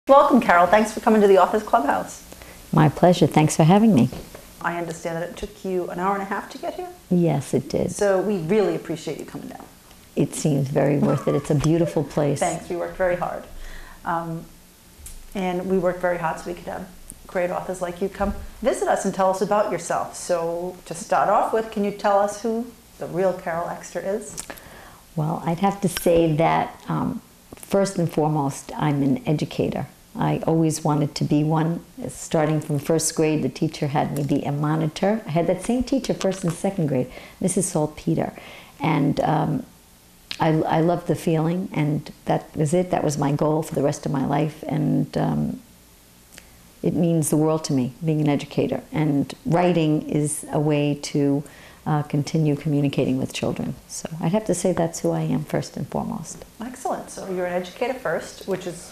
Welcome, Carol. Thanks for coming to the Authors Clubhouse. My pleasure. Thanks for having me. I understand that it took you an hour and a half to get here? Yes, it did. So we really appreciate you coming down. It seems very worth it. It's a beautiful place. Thanks. We worked very hard. And we worked very hard so we could have great authors like you come visit us and tell us about yourself. So to start off with, can you tell us who the real Carol Ekster is? Well, I'd have to say that first and foremost, I'm an educator. I always wanted to be one. Starting from first grade, the teacher had me be a monitor. I had that same teacher first and second grade, Mrs. Saltpeter. And I loved the feeling, and that was it. That was my goal for the rest of my life. And it means the world to me, being an educator. And writing is a way to continue communicating with children. So I'd have to say that's who I am first and foremost. Excellent. So you're an educator first, which is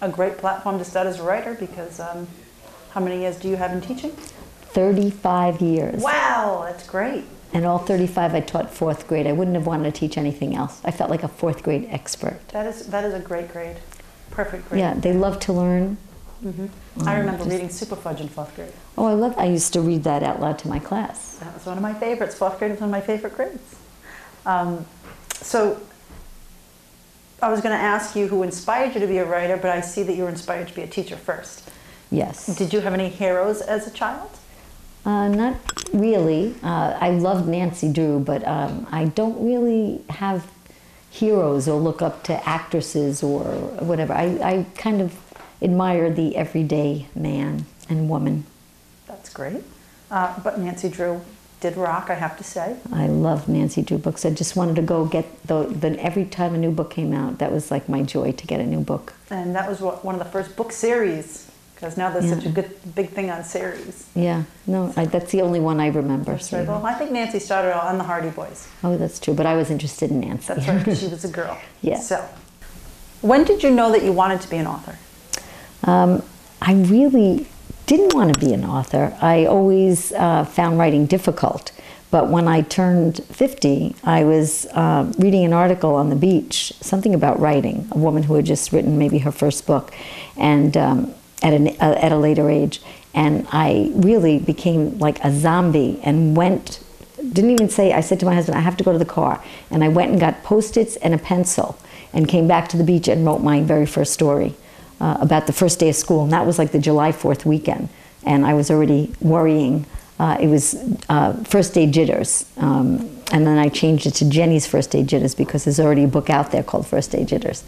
a great platform to start as a writer because how many years do you have in teaching? 35 years. Wow, that's great. And all 35 I taught fourth grade. I wouldn't have wanted to teach anything else. I felt like a fourth grade expert. That is a great grade. Perfect grade. Yeah, they love to learn. Mm-hmm. I remember reading Super Fudge in fourth grade. Oh, I used to read that out loud to my class. That was one of my favorites. Fourth grade was one of my favorite grades. So I was going to ask you who inspired you to be a writer, but I see that you were inspired to be a teacher first. Yes. Did you have any heroes as a child? Not really. I loved Nancy Drew, but I don't really have heroes or look up to actresses or whatever. I kind of admire the everyday man and woman. That's great. But Nancy Drew did rock, I have to say. I love Nancy Drew books. I just wanted to go get every time a new book came out, that was like my joy to get a new book. And that was one of the first book series, because now there's such a big thing on series. Yeah, no, that's the only one I remember. That's right. Well, I think Nancy started out on the Hardy Boys. Oh, that's true, but I was interested in Nancy. That's right, because she was a girl. Yeah. So, when did you know that you wanted to be an author? I really didn't want to be an author. I always found writing difficult. But when I turned 50, I was reading an article on the beach, something about writing, a woman who had just written maybe her first book, and at a later age. And I really became like a zombie and didn't even say, I said to my husband, I have to go to the car. And I went and got Post-its and a pencil and came back to the beach and wrote my very first story. About the first day of school, and that was like the July 4th weekend, and I was already worrying. It was First Day Jitters, and then I changed it to Jenny's First Day Jitters because there's already a book out there called First Day Jitters.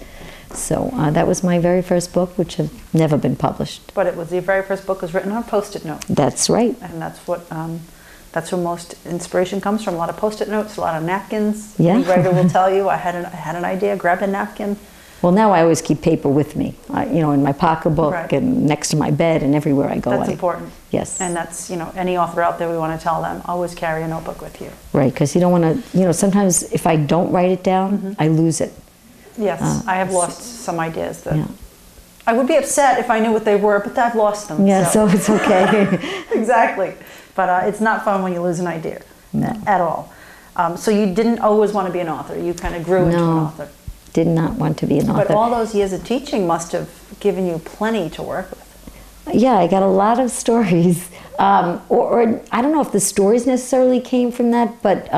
So that was my very first book, which has never been published. But your very first book was written on a Post-it note. That's right. And that's where most inspiration comes from. A lot of Post-it notes, a lot of napkins. Yeah. Any writer will tell you, I had an idea, grab a napkin. Well, now I always keep paper with me, in my pocketbook Right. and next to my bed and everywhere I go. That's important. Yes. And that's, any author out there, we want to tell them, always carry a notebook with you. Right, because you don't want to, sometimes if I don't write it down, I lose it. Yes, I have lost some ideas that Yeah. I would be upset if I knew what they were, but I've lost them. Yeah, so it's okay. Exactly. But it's not fun when you lose an idea at all. So you didn't always want to be an author. You kind of grew into an author. Did not want to be an author. But all those years of teaching must have given you plenty to work with. Yeah, I got a lot of stories. Or I don't know if the stories necessarily came from that, but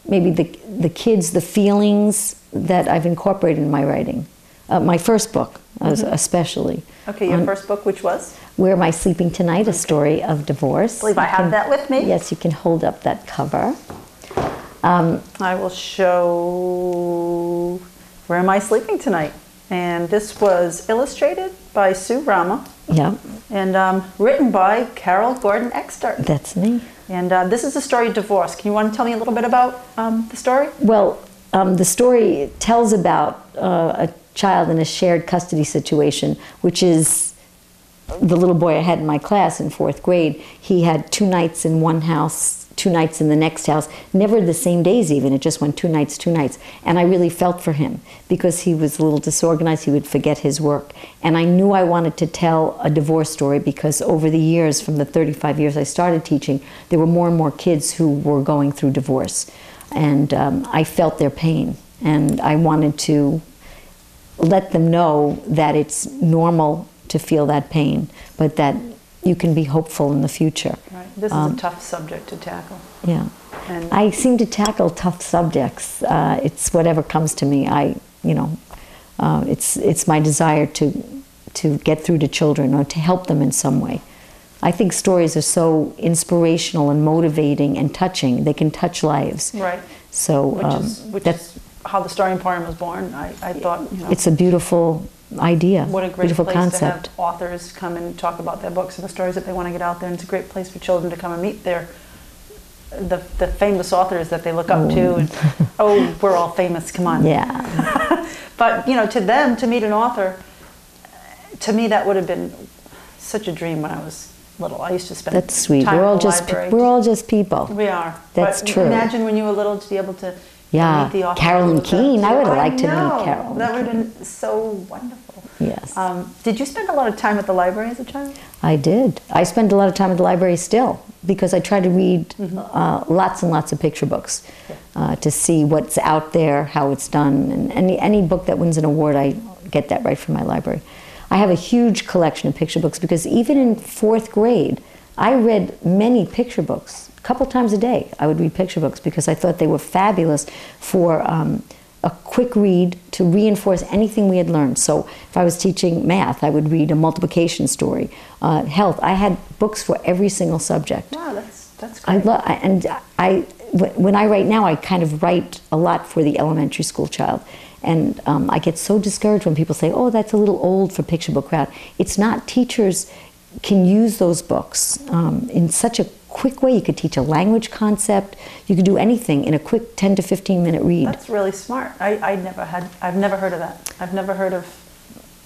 maybe the kids, the feelings that I've incorporated in my writing. My first book, especially. Okay, your first book, which was? Where Am I Sleeping Tonight? A Story of Divorce. I believe I have that with me. Yes, you can hold up that cover. I will show Where Am I Sleeping Tonight? And this was illustrated by Sue Rama. Yeah. And written by Carol Gordon Ekster. That's me. And this is the story of divorce. Can you want to tell me a little bit about the story? Well, the story tells about a child in a shared custody situation, which is the little boy I had in my class in fourth grade. He had 2 nights in one house, 2 nights in the next house, never the same days even. It just went 2 nights, 2 nights. And I really felt for him because he was a little disorganized. He would forget his work. And I knew I wanted to tell a divorce story because over the years, from the 35 years I started teaching, there were more and more kids who were going through divorce. And I felt their pain. And I wanted to let them know that it's normal to feel that pain, but that you can be hopeful in the future. Right. This is a tough subject to tackle. Yeah. And I seem to tackle tough subjects. It's whatever comes to me. It's my desire to get through to children or to help them in some way. I think stories are so inspirational and motivating and touching. They can touch lives. right. So Which is how the Story Emporium was born. I thought, it's a beautiful idea. what a great beautiful place concept. to have authors come and talk about their books and the stories that they want to get out there. And it's a great place for children to come and meet the famous authors that they look up to. And we're all famous. Come on. Yeah. But to them, to meet an author, to me that would have been such a dream when I was little. I used to spend That's sweet. time We're at all the just library. we're all just people. We are. That's But true. Imagine when you were little to be able to meet the author. Carolyn Keene. I would have liked to know. meet Carolyn. That would have been so wonderful. Yes. Did you spend a lot of time at the library as a child? I did. I spend a lot of time at the library still because I try to read lots and lots of picture books to see what's out there, how it's done, and any book that wins an award, I get that right from my library. I have a huge collection of picture books because even in 4th grade, I read many picture books. A couple times a day, I would read picture books because I thought they were fabulous for a quick read to reinforce anything we had learned. So if I was teaching math, I would read a multiplication story. Health, I had books for every single subject. Wow, that's great. When I write now, I kind of write a lot for the elementary school child. And I get so discouraged when people say, oh, that's a little old for picture book crowd. It's not. Teachers can use those books in such a quick way. You could teach a language concept. You could do anything in a quick 10 to 15 minute read. That's really smart. I've never heard of that. I've never heard of.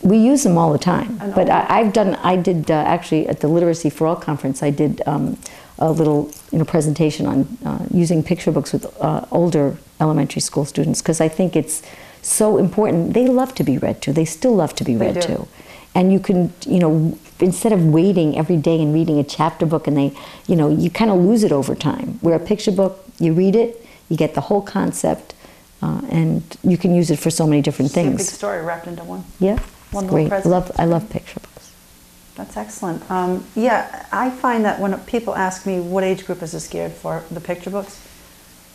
We use them all the time. But all. I did actually at the Literacy for All conference, I did a little presentation on using picture books with older elementary school students because I think it's so important. They love to be read to. They still love to be read to. And you can, instead of waiting every day and reading a chapter book and you kind of lose it over time. Where a picture book, you read it, you get the whole concept, and you can use it for so many different things. It's a big story wrapped into one. Yeah, One great. little I love picture books. That's excellent. Yeah, I find that when people ask me what age group is this geared for, the picture books,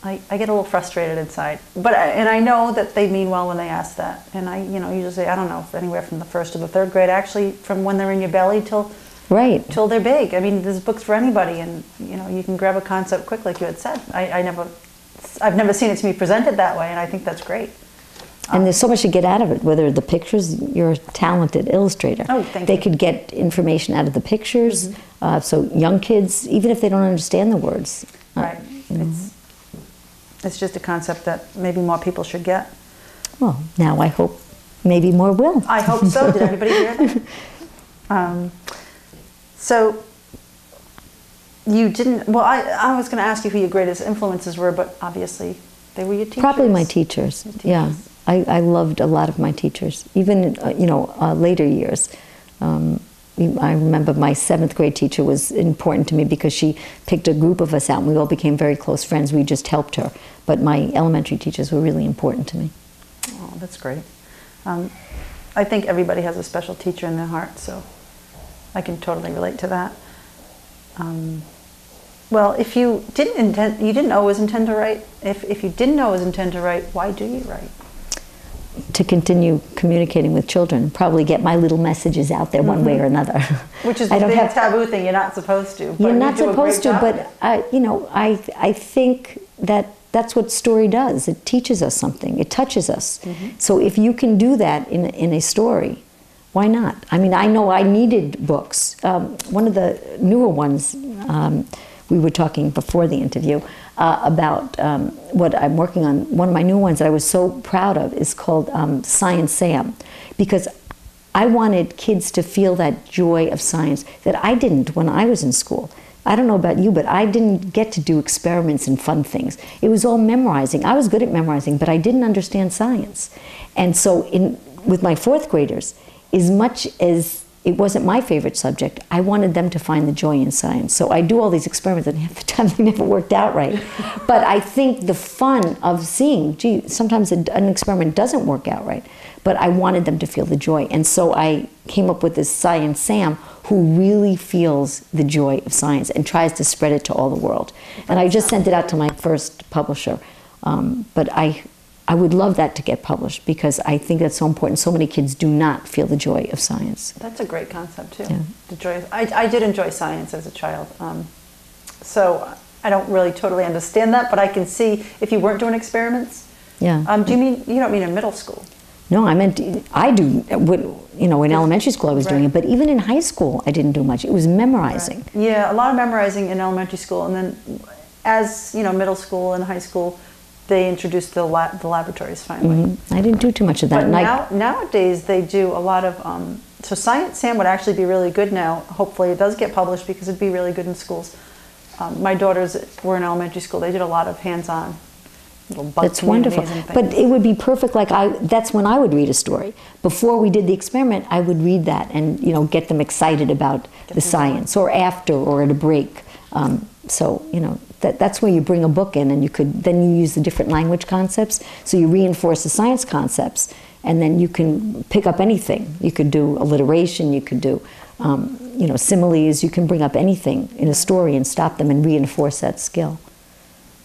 I get a little frustrated inside. And I know that they mean well when they ask that. And I usually say, I don't know, anywhere from the 1st to the 3rd grade, actually from when they're in your belly till they're big. I mean, there's books for anybody, and you can grab a concept quick, like you had said. I've never seen it to me presented that way, and I think that's great. And there's so much to get out of it, whether the pictures, you're a talented illustrator. Oh, thank They you. could get information out of the pictures, so young kids, even if they don't understand the words. Right. It's just a concept that maybe more people should get. Well, now I hope maybe more will. I hope so. Did anybody hear that? So you didn't, well, I was going to ask you who your greatest influences were, but obviously they were your teachers. Probably my teachers. Yeah. I loved a lot of my teachers, even later years. I remember my 7th grade teacher was important to me because she picked a group of us out and we all became very close friends. We just helped her. But my elementary teachers were really important to me. Oh, that's great. I think everybody has a special teacher in their heart, so I can totally relate to that. Well, if you didn't always intend to write. If you didn't always intend to write, why do you write? To continue communicating with children, probably get my little messages out there one way or another. Which is the big taboo thing. You're not supposed to. You're not supposed to, but I think that's what story does. It teaches us something. It touches us. So if you can do that in a story, why not? I mean, I know I needed books. One of the newer ones, we were talking before the interview about what I'm working on. One of my new ones that I was so proud of is called Science Sam, because I wanted kids to feel that joy of science that I didn't when I was in school. I don't know about you, but I didn't get to do experiments and fun things. It was all memorizing. I was good at memorizing, but I didn't understand science. And so with my 4th graders, as much as it wasn't my favorite subject. I wanted them to find the joy in science. So I do all these experiments, and half the time they never worked out right. But I think the fun of seeing, gee, sometimes an experiment doesn't work out right, but I wanted them to feel the joy. And so I came up with this Science Sam, who really feels the joy of science and tries to spread it to all the world. And I just sent it out to my first publisher. But I would love that to get published, because I think that's so important. So many kids do not feel the joy of science. That's a great concept too. Yeah. The joy. I did enjoy science as a child, so I don't really totally understand that, but I can see if you weren't doing experiments. Yeah. Do you mean, you don't mean in middle school? No, I meant I do. You know, in elementary school I was doing it, but even in high school I didn't do much. It was memorizing. Right. Yeah, a lot of memorizing in elementary school, and then as you know, middle school and high school, they introduced the laboratories finally. I didn't do too much of that. But nowadays they do a lot of, so Science Sam would actually be really good now. Hopefully it does get published, because it'd be really good in schools. My daughters were in elementary school. They did a lot of hands-on little bug That's wonderful. But it would be perfect, like that's when I would read a story. Before we did the experiment, I would read that and, you know, get them excited about the science, or after, or at a break. So, you know, that's where you bring a book in, and then you use the different language concepts. So you reinforce the science concepts, and then you can pick up anything. You could do alliteration, you could do, you know, similes. You can bring up anything in a story and stop them and reinforce that skill.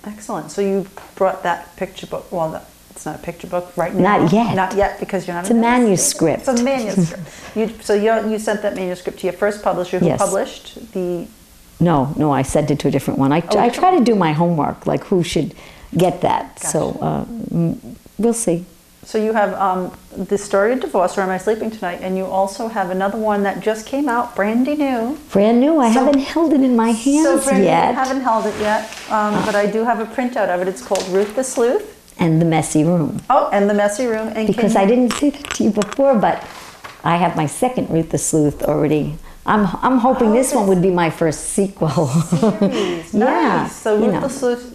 Excellent. So you brought that picture book. Well, it's not a picture book right now. Not yet. Not yet, because you're not. It's a manuscript. It's a manuscript. So you sent that manuscript to your first publisher, who published the. No, I sent it to a different one. I try to do my homework, like who should get that. Gotcha. So we'll see. So you have The Story of Divorce, or Am I Sleeping Tonight? And you also have another one that just came out, brandy new. Brand new. I haven't held it in my hands yet. I haven't held it yet, but I do have a printout of it. It's called Ruth the Sleuth. And the Messy Room. Oh, and the Messy Room. And because I didn't say that to you before, but I have my second Ruth the Sleuth already. I'm hoping this one would be my first sequel. Series. Yeah. Nice. So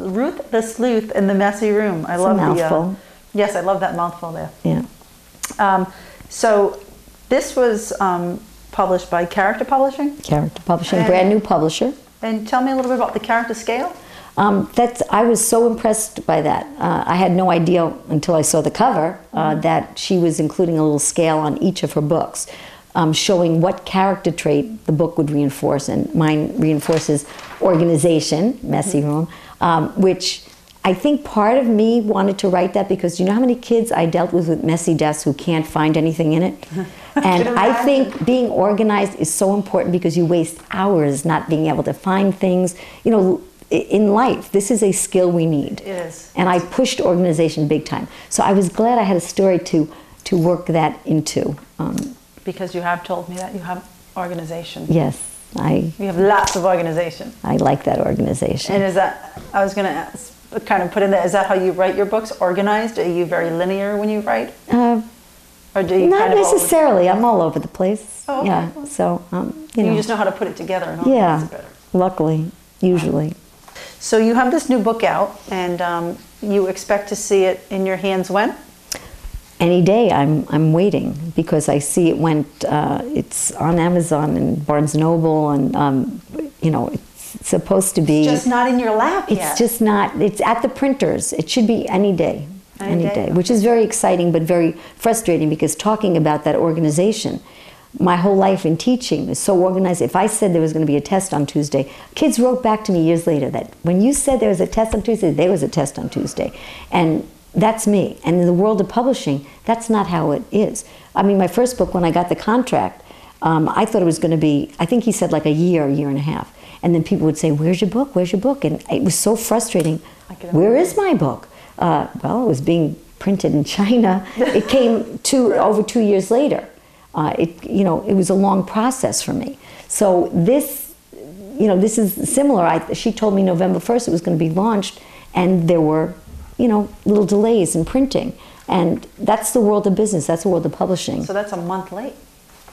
Ruth the Sleuth and the Messy Room. I love the mouthful. Yes, I love that mouthful there. Yeah. So this was published by Character Publishing? Character Publishing, brand new publisher. And tell me a little bit about the character scale. I was so impressed by that. I had no idea until I saw the cover that she was including a little scale on each of her books, showing what character trait the book would reinforce. And mine reinforces organization, Messy Room, which I think part of me wanted to write that because you know how many kids I dealt with messy desks who can't find anything in it? And I think being organized is so important because you waste hours not being able to find things. You know, in life, this is a skill we need. It is. And I pushed organization big time. So I was glad I had a story to work that into. Because you have told me that you have organization. Yes. You have lots of organization. I like that organization. And is that, I was going to ask, kind of put in there, is that how you write your books, organized? Are you very linear when you write? Or do you not necessarily. I'm all over the place. Oh, okay. Yeah. So, you know. You just know how to put it together and organize it better. Luckily, usually. So you have this new book out, and you expect to see it in your hands when? Any day. I'm waiting because I see it went. It's on Amazon and Barnes & Noble, and you know, it's supposed to be. It's just not in your lap yet. It's just not. It's at the printers. It should be any day. Any day, which is very exciting but very frustrating because talking about that organization, my whole life in teaching is so organized. If I said there was going to be a test on Tuesday, kids wrote back to me years later that when you said there was a test on Tuesday, there was a test on Tuesday. And that's me. And in the world of publishing, that's not how it is. I mean, my first book, when I got the contract, I thought it was going to be, I think he said like a year and a half. And then people would say, where's your book? Where's your book? And it was so frustrating. Where is my book? Well, it was being printed in China. It came over 2 years later. You know, it was a long process for me. So this, you know, this is similar. She told me November 1st it was going to be launched, and there were, you know, little delays in printing. And that's the world of business. That's the world of publishing. So that's a month late.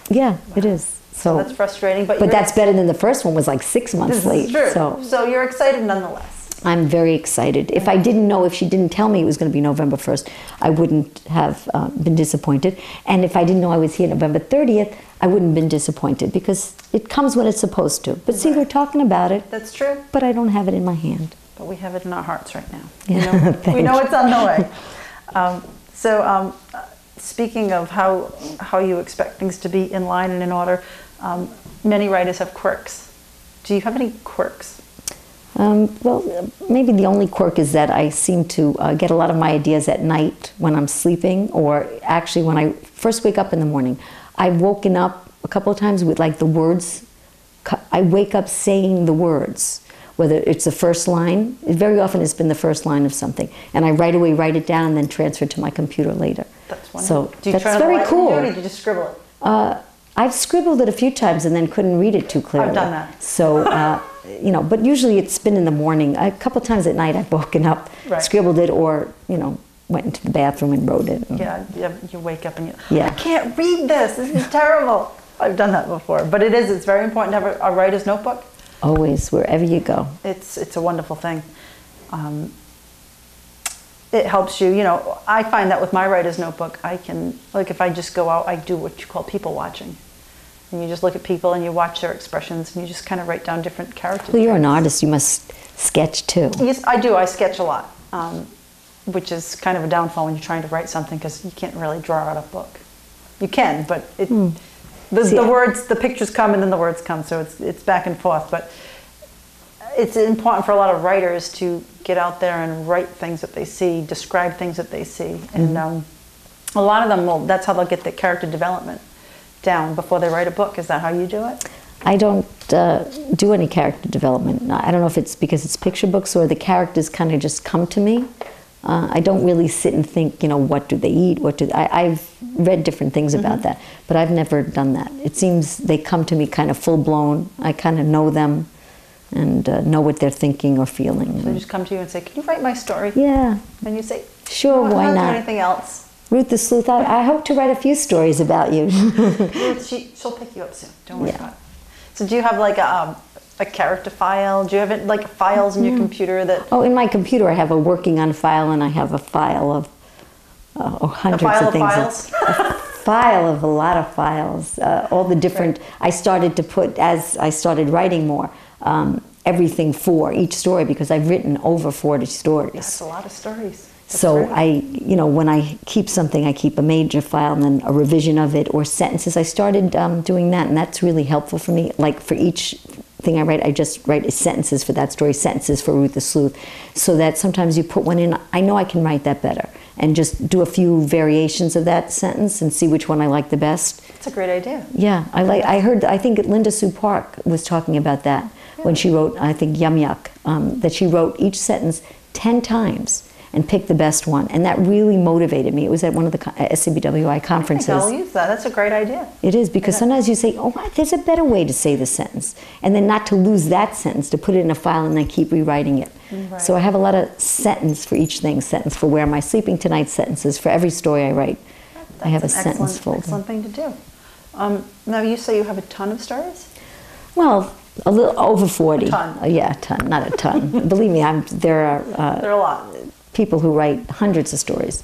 Yeah, it is. So that's frustrating. But that's better than the first one was like 6 months late. True. So you're excited nonetheless. I'm very excited. If I didn't know, if she didn't tell me it was going to be November 1st, I wouldn't have been disappointed. And if I didn't know I was here November 30th, I wouldn't have been disappointed, because it comes when it's supposed to. But see, we're talking about it. That's true. But I don't have it in my hand. But we have it in our hearts right now. Yeah. We know it's on the way. Speaking of how you expect things to be in line and in order, many writers have quirks. Do you have any quirks? Well, maybe the only quirk is that I seem to get a lot of my ideas at night when I'm sleeping, or actually when I first wake up in the morning. I've woken up a couple of times with like the words. I wake up saying the words, whether it's the first line. Very often it's been the first line of something, and I right away write it down and then transfer it to my computer later. That's wonderful. So that's very cool. Or did you just scribble it? I've scribbled it a few times and then couldn't read it too clearly. I've done that. So, you know, but usually it's been in the morning. A couple of times at night I've woken up, scribbled it, or, you know, went into the bathroom and wrote it. Yeah, you wake up and I can't read this. This is terrible. I've done that before. But it's very important to have a writer's notebook. Always, wherever you go. It's a wonderful thing. It helps you, you know, I find that with my writer's notebook, I can, like if I just go out, I do what you call people watching. And you just look at people and you watch their expressions and you just kind of write down different characters. Well, you're an artist, you must sketch too. Yes, I do. I sketch a lot, which is kind of a downfall when you're trying to write something, because you can't really draw out a book. You can, but the words, the pictures come and then the words come, so it's back and forth. But it's important for a lot of writers to get out there and write things that they see, describe things that they see. And a lot of them that's how they'll get the character development down before they write a book. Is that how you do it? I don't do any character development. I don't know if it's because it's picture books or the characters kind of just come to me. I don't really sit and think, you know, what do they eat? I've read different things about that, but I've never done that. It seems they come to me kind of full blown. I kind of know them and know what they're thinking or feeling. So they just come to you and say, "Can you write my story?" Yeah. And you say, "Sure, why not?" Do anything else? Ruth the Sleuth, I hope to write a few stories about you. She'll pick you up soon. Don't worry about it. So do you have like a character file? Do you have like files in your computer that? Oh, in my computer I have a working on file, and I have a file of hundreds of things. A file of a lot of files. All the different. I started to put, as I started writing more, everything for each story, because I've written over 40 stories. That's a lot of stories. So you know, when I keep something, I keep a major file and then a revision of it, or sentences. I started doing that, and that's really helpful for me. Like for each thing I write, I just write sentences for that story, sentences for Ruth the Sleuth, so that sometimes you put one in, I know I can write that better, and just do a few variations of that sentence and see which one I like the best. That's a great idea. Yeah, I think Linda Sue Park was talking about that when she wrote, I think, Yum Yuck, that she wrote each sentence 10 times. And pick the best one, and that really motivated me. It was at one of the SCBWI conferences. I think I'll use that. That's a great idea. It is, because sometimes you say, "Oh, there's a better way to say the sentence," and then not to lose that sentence, to put it in a file and then keep rewriting it. Right. So I have a lot of sentence for each thing. Sentence for where am I sleeping tonight. Sentences for every story I write. I have a sentence folder. Excellent thing to do. Now you say you have a ton of stories. Well, a little over 40. A ton. Yeah, a ton, not a ton. Believe me, there are a lot. People who write hundreds of stories.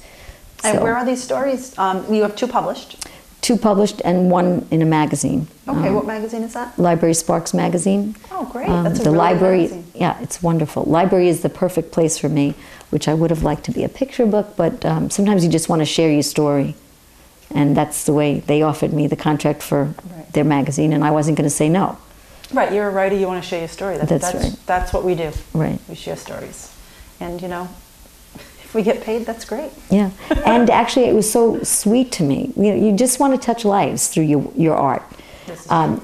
And where are these stories? You have 2 published? 2 published and 1 in a magazine. Okay, what magazine is that? Library Sparks magazine. Oh, great. That's a the really library. magazine. Yeah, it's wonderful. Library is the perfect place for me, which I would have liked to be a picture book, but sometimes you just want to share your story. And that's the way they offered me the contract for their magazine, and I wasn't going to say no. Right, you're a writer, you want to share your story. That's right. That's what we do. Right. We share stories. And, you know, if we get paid, that's great. Yeah, and actually it was so sweet to me. You know, you just want to touch lives through your art. I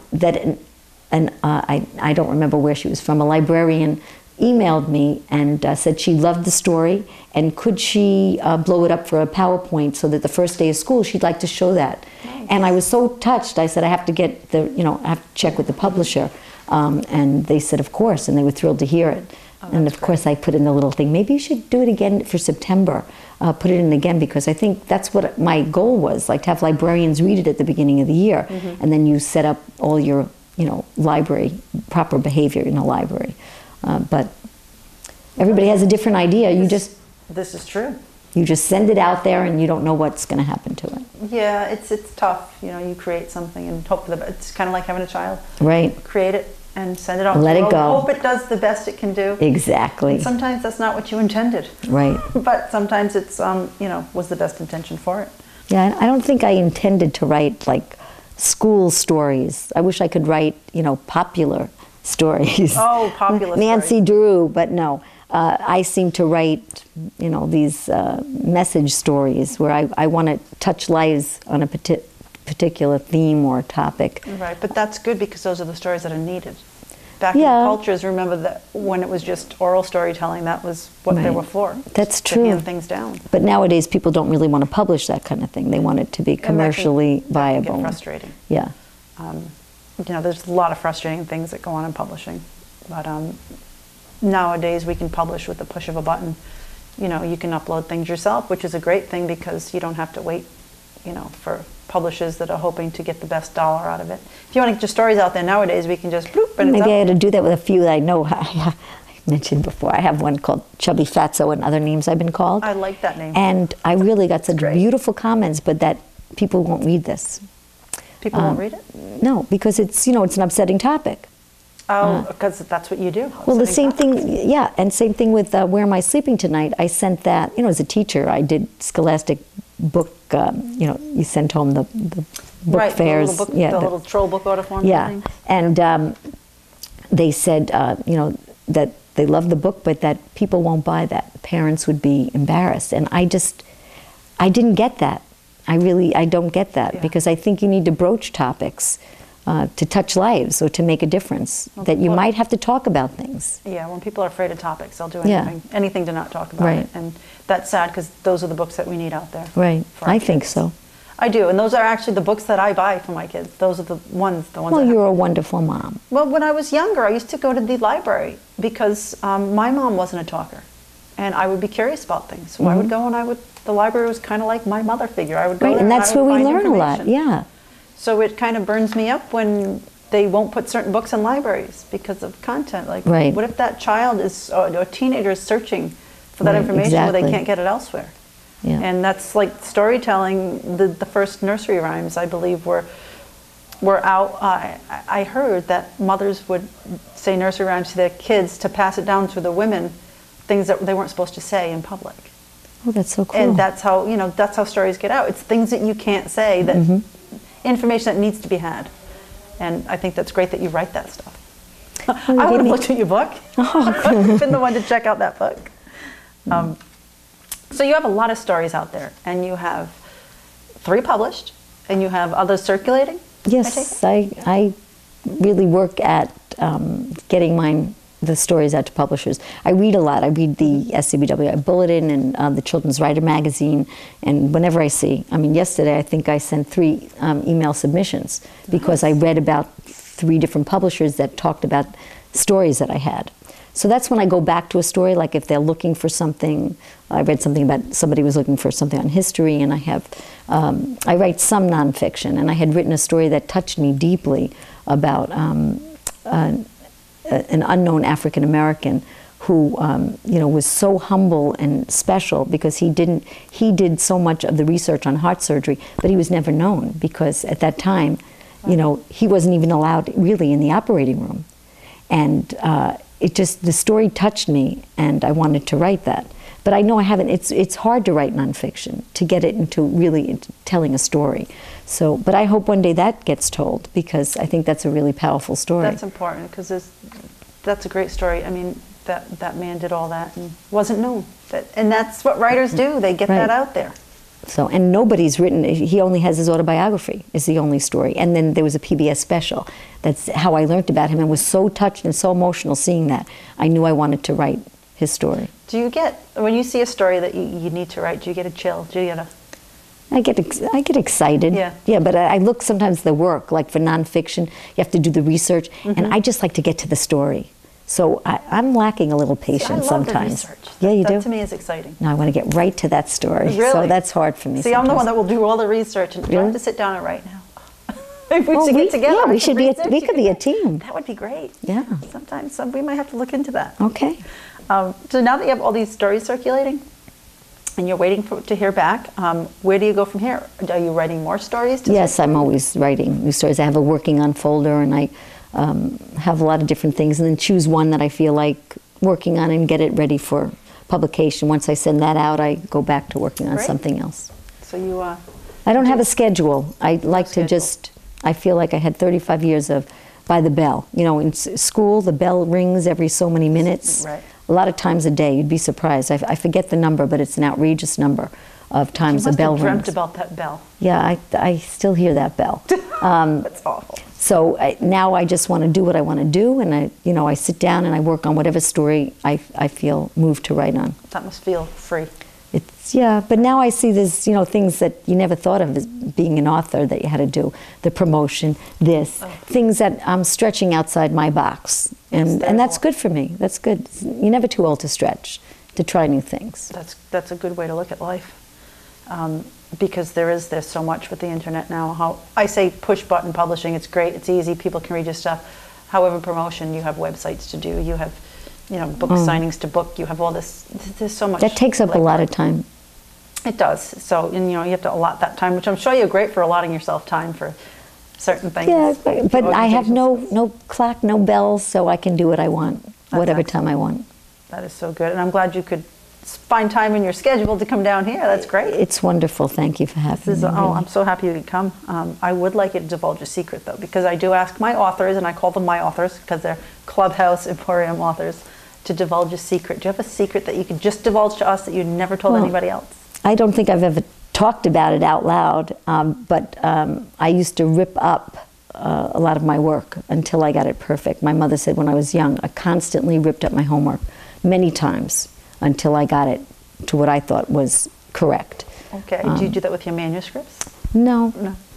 don't remember where she was from. A librarian emailed me and said she loved the story, and could she blow it up for a PowerPoint so that the first day of school she'd like to show that. Nice. And I was so touched. I said, I have to get I have to check with the publisher, and they said of course, and they were thrilled to hear it. And of course I put in the little thing, maybe you should do it again for September. Put it in again, because I think that's what my goal was, like to have librarians read it at the beginning of the year, and then you set up all your library, proper behavior in a library. But Everybody has a different idea. This is true. You just send it out there and you don't know what's going to happen to it. Yeah, it's tough. You know, you create something and hope for the best. It's kind of like having a child. Right. Create it and send it out. Let it go. Hope it does the best it can do. Exactly. And sometimes that's not what you intended. Right. But sometimes it's, was the best intention for it. Yeah, I don't think I intended to write like school stories. I wish I could write, popular stories. Oh, popular Nancy stories. Drew, but no. I seem to write, these message stories where I want to touch lives on a particular theme or topic. Right, but that's good because those are the stories that are needed. Back in the cultures, remember that when it was just oral storytelling, that was what they were for. That's to true. hand things down. But nowadays, people don't really want to publish that kind of thing. They want it to be commercially viable. That can get frustrating. Yeah. There's a lot of frustrating things that go on in publishing, but nowadays we can publish with the push of a button. You can upload things yourself, which is a great thing because you don't have to wait, for publishers that are hoping to get the best dollar out of it. If you want to get your stories out there nowadays, we can just bloop and maybe I had to do that with a few that I know. I mentioned before. I have one called Chubby Fatso and other names I've been called. I like that name. And I really got such beautiful comments, but that people won't read this. People won't read it? No, because it's it's an upsetting topic. Oh, because that's what you do. Well, the same thing, yeah, and same thing with Where Am I Sleeping Tonight? I sent that, as a teacher, I did Scholastic book, you sent home the book fairs. The little troll book order form. Yeah, and they said, that they love the book, but that people won't buy that. Parents would be embarrassed. And I didn't get that. I don't get that because I think you need to broach topics to touch lives or to make a difference, that you might have to talk about things. Yeah, when people are afraid of topics, they'll do anything to not talk about it. And that's sad because those are the books that we need out there. Right, I think so. I do, and those are actually the books that I buy for my kids. Those are the ones. Well, you're a wonderful mom. Well, when I was younger, I used to go to the library because my mom wasn't a talker, and I would be curious about things. So I would go and the library was kind of like my mother figure. I would go there and that's I would where we find learn a lot, yeah. So it kind of burns me up when they won't put certain books in libraries because of content. Like, what if that child or a teenager is searching for that information where they can't get it elsewhere? Yeah. And that's like storytelling. The first nursery rhymes, I believe, were out. I heard that mothers would say nursery rhymes to their kids to pass it down to the women, things that they weren't supposed to say in public. Oh, that's so cool. And that's how stories get out. It's things that you can't say, that information that needs to be had. And I think that's great that you write that stuff. I would have looked at your book. I've been the one to check out that book. So you have a lot of stories out there, and you have 3 published, and you have others circulating? Yes, I really work at getting the stories out to publishers. I read a lot. I read the SCBWI Bulletin and the Children's Writer Magazine, and whenever I see, yesterday I think I sent 3 email submissions because I read about 3 different publishers that talked about stories that I had. So that's when I go back to a story, like if they're looking for something. I read something about somebody was looking for something on history, and I write some nonfiction, and I had written a story that touched me deeply about an unknown African American who was so humble and special because he did so much of the research on heart surgery, but he was never known because at that time, he wasn't even allowed really in the operating room, and the story touched me, and I wanted to write that. But I know I haven't. It's hard to write nonfiction, to get it into telling a story. So, but I hope one day that gets told because I think that's a really powerful story. That's important because that's a great story. That man did all that and wasn't known. And that's what writers do. They get that out there. So, and nobody's written, he only has his autobiography, is the only story. And then there was a PBS special. That's how I learned about him and was so touched and so emotional seeing that. I knew I wanted to write his story. Do you get, when you see a story that you need to write, do you get a chill? Do you get a... I get excited. Yeah, but I look sometimes at the work, like for nonfiction, you have to do the research, and I just like to get to the story. So I'm lacking a little patience sometimes. The research. Yeah, you do? That to me is exciting. No, I want to get right to that story. Really? So that's hard for me. See, sometimes. I'm the one that will do all the research, and I have to sit down and write now. If we should get together. Yeah, we could be a team. That would be great. Yeah. Sometimes we might have to look into that. Okay. So now that you have all these stories circulating, and you're waiting to hear back, where do you go from here? Are you writing more stories? Yes, I'm always writing new stories. I have a working on folder, and I have a lot of different things, and then choose one that I feel like working on and get it ready for publication. Once I send that out, I go back to working on something else. So you... I don't have a schedule. I like to just... I feel like I had 35 years of by the bell. You know, in school, the bell rings every so many minutes. Right. A lot of times a day. You'd be surprised. I forget the number, but it's an outrageous number of times the bell rings. You must have dreamt about that bell. Yeah, I still hear that bell. That's awful. So now I just want to do what I want to do, and I sit down and I work on whatever story I feel moved to write on. That must feel free. Yeah, but now I see there's things that you never thought of as being an author that you had to do, the promotion, things that I'm stretching outside my box, and that's good for me. That's good. You're never too old to stretch, to try new things. That's a good way to look at life, because there's so much with the internet now. How I say push button publishing, it's great, it's easy, people can read your stuff. However, promotion, you have websites to do, you have book signings to book, you have all this, there's so much. That takes up a lot of time. It does. So, you have to allot that time, which I'm sure you're great for allotting yourself time for certain things. Yeah, but I have no clock, no bells, so I can do what I want, whatever time I want. That is so good. And I'm glad you could find time in your schedule to come down here. That's great. It's wonderful. Thank you for having me. Really. I'm so happy you could come. I would like you to divulge a secret, though, because I do ask my authors, and I call them my authors because they're Clubhouse Emporium authors, to divulge a secret. Do you have a secret that you could just divulge to us that you never told anybody else? I don't think I've ever talked about it out loud, but I used to rip up a lot of my work until I got it perfect. My mother said when I was young, I constantly ripped up my homework many times until I got it to what I thought was correct. Okay. Do you do that with your manuscripts? No,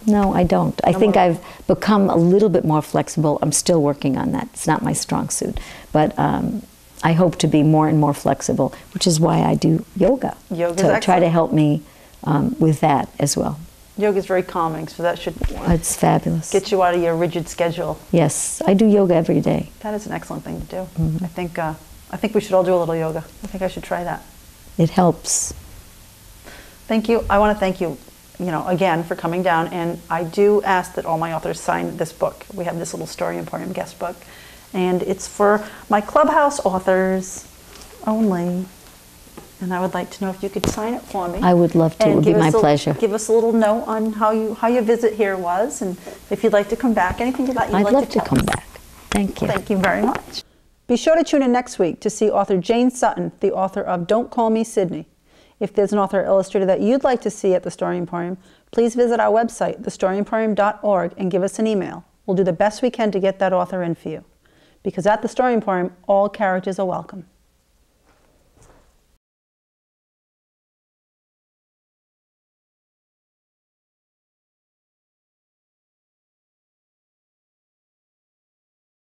I don't. I think I've become a little bit more flexible. I'm still working on that. It's not my strong suit. But I hope to be more and more flexible, which is why I do yoga. To try to help me with that as well. Yoga is very calming, so that should it's fabulous. Get you out of your rigid schedule. Yes, I do yoga every day. That is an excellent thing to do. Mm-hmm. I think we should all do a little yoga. I think I should try that. It helps. Thank you. I want to thank you, again for coming down. And I do ask that all my authors sign this book. We have this little Story Emporium guest book. And it's for my Clubhouse authors only. And I would like to know if you could sign it for me. I would love to. It would be my pleasure. Give us a little note on how your visit here was, and if you'd like to come back, anything you'd like to tell us. I'd love to come back. Thank you. Thank you very much. Be sure to tune in next week to see author Jane Sutton, the author of Don't Call Me Sydney. If there's an author or illustrator that you'd like to see at the Story Emporium, please visit our website, thestoryemporium.org, and give us an email. We'll do the best we can to get that author in for you. Because at the Story Emporium, all characters are welcome.